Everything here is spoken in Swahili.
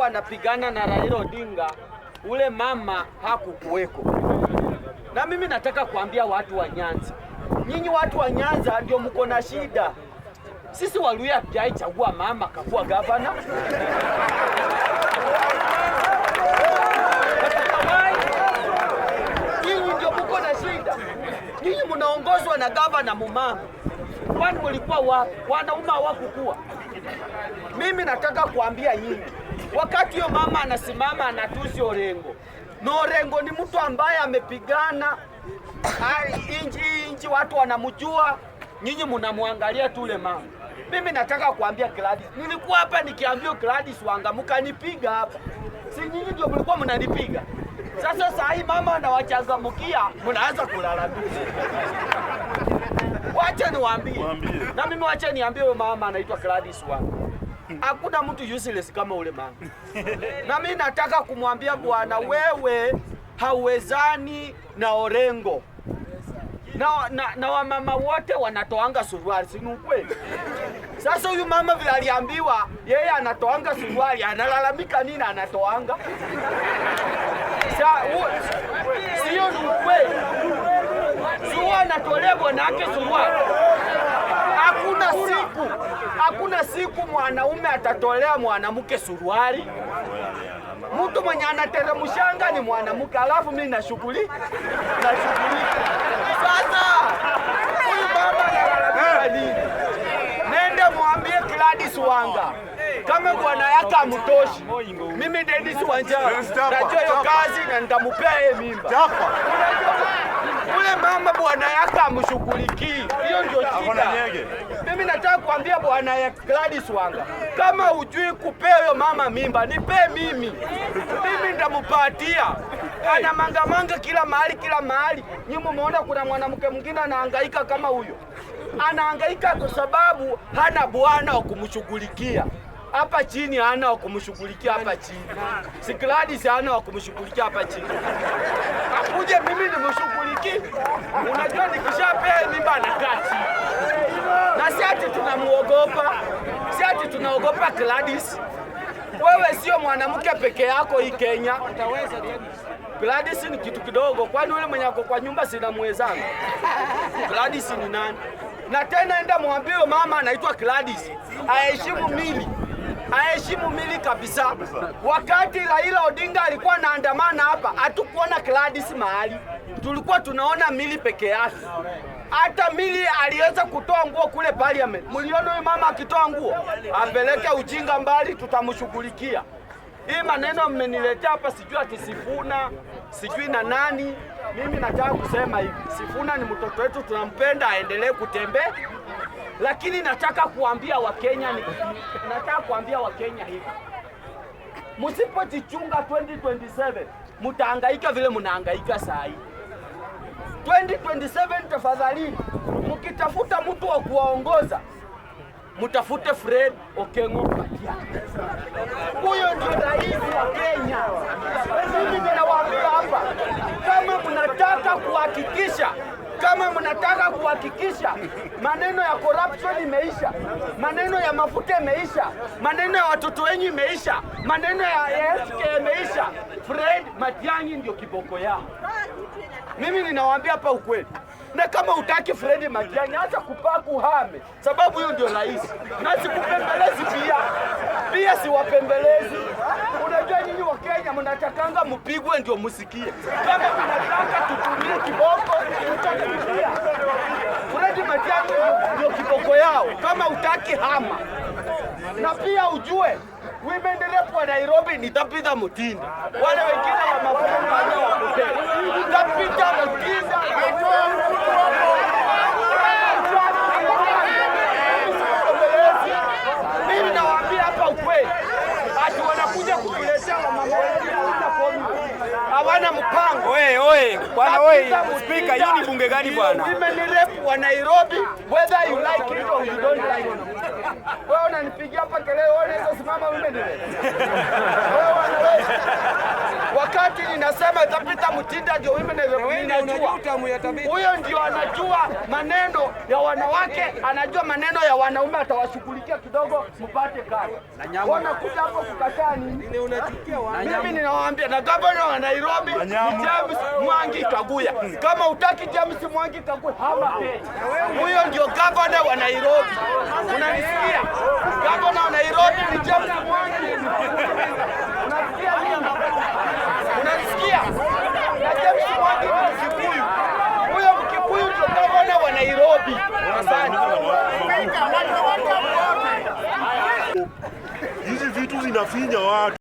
wanapigana na Raila Odinga, ule mama hakukuweko. Na mimi nataka kuambia watu wa Nyanza, nyinyi watu wa Nyanza ndio mko na shida. Sisi Waluhya hatujaichagua mama kakuwa gavana. Nyinyi ndio mko na shida. Nyinyi mnaongozwa na gavana mumama. Kwani mlikuwa wapi? Wanaume hawakukua. Mimi nataka kuambia nyinyi, wakati huyo mama anasimama anatusi Orengo. Na Orengo ni mtu ambaye amepigana inji watu wanamjua, nyinyi mnamwangalia tu ule mama. Mimi nataka kuambia Gladys, nilikuwa hapa nikiambia Gladys Wanga mkanipiga hapa. Si nyinyi ndio mlikuwa mnanipiga. Sasa saa hii mama anawachangamkia, mnaanza kulalamika. Wacha niwaambie. Na mimi wacha niambie huyo mama anaitwa Gladys Wanga. Hakuna mtu useless kama ule mama. Na mimi nataka kumwambia bwana, wewe hauwezani na Orengo. Na wamama wote wanatoanga suruali, si ukweli? Sasa huyu mama vile aliambiwa yeye anatoanga suruali, analalamika nini anatoanga? Sio ni ukweli. Sio anatolea bwanake suruali. Hakuna siku mwanaume atatolea mwanamke suruali. Mtu mwenye anateremshanga ni mwanamke, alafu mimi nashughulika. Sasa huyu baba analalamika nini? Nenda mwambie Gladys Wanga kama bwana yake amtoshi, mimi Dennis Wanjala najua hiyo kazi na nitamupea yeye mimba. Ule mama bwana yake amshughulikii, hiyo ndio shida. Mimi nataka kuambia bwana ya Gladys Wanga, kama hujui kupea huyo mama mimba, nipe mimi nitamupatia. Ana mangamanga kila mahali. Nyinyi mumeona kuna mwanamke mwingine anahangaika kama huyo. Anahangaika kwa sababu hana bwana wa kumshughulikia. Hapa chini hana wa kumshughulikia hapa chini. Si Gladys hana wa kumshughulikia hapa chini. Akuje mimi nimshughulikie. Unajua nikishapea mimba anakaa chini. Na si ati tunamuogopa. Si ati tunaogopa Gladys. Wewe sio mwanamke peke yako hii Kenya. Utaweza Gladys ni kitu kidogo, kwani yule mwenye ako kwa nyumba sina mwezana. Gladys ni nani? Na tena enda mwambie mama anaitwa Gladys, aheshimu mili kabisa. Wakati Raila Odinga alikuwa anaandamana hapa, hatukuona Gladys mahali. Tulikuwa tunaona mili peke yake. Hata mili aliweza kutoa nguo kule parliament. Mliona huyu mama akitoa nguo? Apeleke ujinga mbali, tutamshughulikia. Hii maneno mmeniletea hapa, sijui ati Sifuna, sijui na nani. Mimi nataka kusema hivi, Sifuna ni mtoto wetu, tunampenda, aendelee kutembea. Lakini nataka kuambia Wakenya hivi, msipojichunga 2027 mtahangaika vile mnahangaika saa hii. 2027 tafadhali, mkitafuta mtu wa kuwaongoza, mtafute Fred Okengo Matiang'i. Huyo ndio rais wa Kenya. Mimi ninawaambia hapa, kama mnataka kuhakikisha maneno ya corruption imeisha, maneno ya mafuta imeisha, maneno ya watoto wenyu imeisha, maneno ya SK imeisha, Fred Matiang'i ndio kiboko yao. Mimi ninawaambia hapa ukweli. Na kama utaki Fred Matiang'i, acha kupaku hame, sababu hiyo ndio rais. Na sikupembelezi pia siwapembelezi. Unajua nyinyi wa Kenya mnatakanga mpigwe ndio musikie. Kama mnataka tutumie kiboko, tutatumia. Fred Matiang'i ndio kiboko yao, kama utaki hama. Na pia ujue women rep wa Nairobi nitapita Mutinda. Wale wengine wa mafunga wa hotel. Nitapita Mutinda. Mimi nawaambia hapa ukweli. Ati wanakuja kukuletea wa mama wetu hawana mpango. Oye, bwana speaker, hii ni bunge gani bwana? Women rep wa Nairobi, whether you like it or you don't like it. Wewe unanipigia hapa kelele, wewe unaweza simama women rep. Wakati wanasema itapita Mutinda ndio mimi ninajua. Huyo ndio anajua maneno ya wanawake, anajua maneno ya wanaume, atawashughulikia kidogo mpate kazi. Wanakuja hapo kukataa nini? Mimi ninawaambia na gavana wa Nairobi James Mwangi Kaguya. Kama utaki James Mwangi Kaguya hama Kenya. Huyo ndio gavana wa Nairobi. Unanisikia? Gavana wa Nairobi ni James Mwangi. Unasikia nini? Unanisikia? Na James Mwangi ni Mkikuyu. Huyo Mkikuyu ndio gavana wa Nairobi. Asante. Hizi vitu zinafinya watu.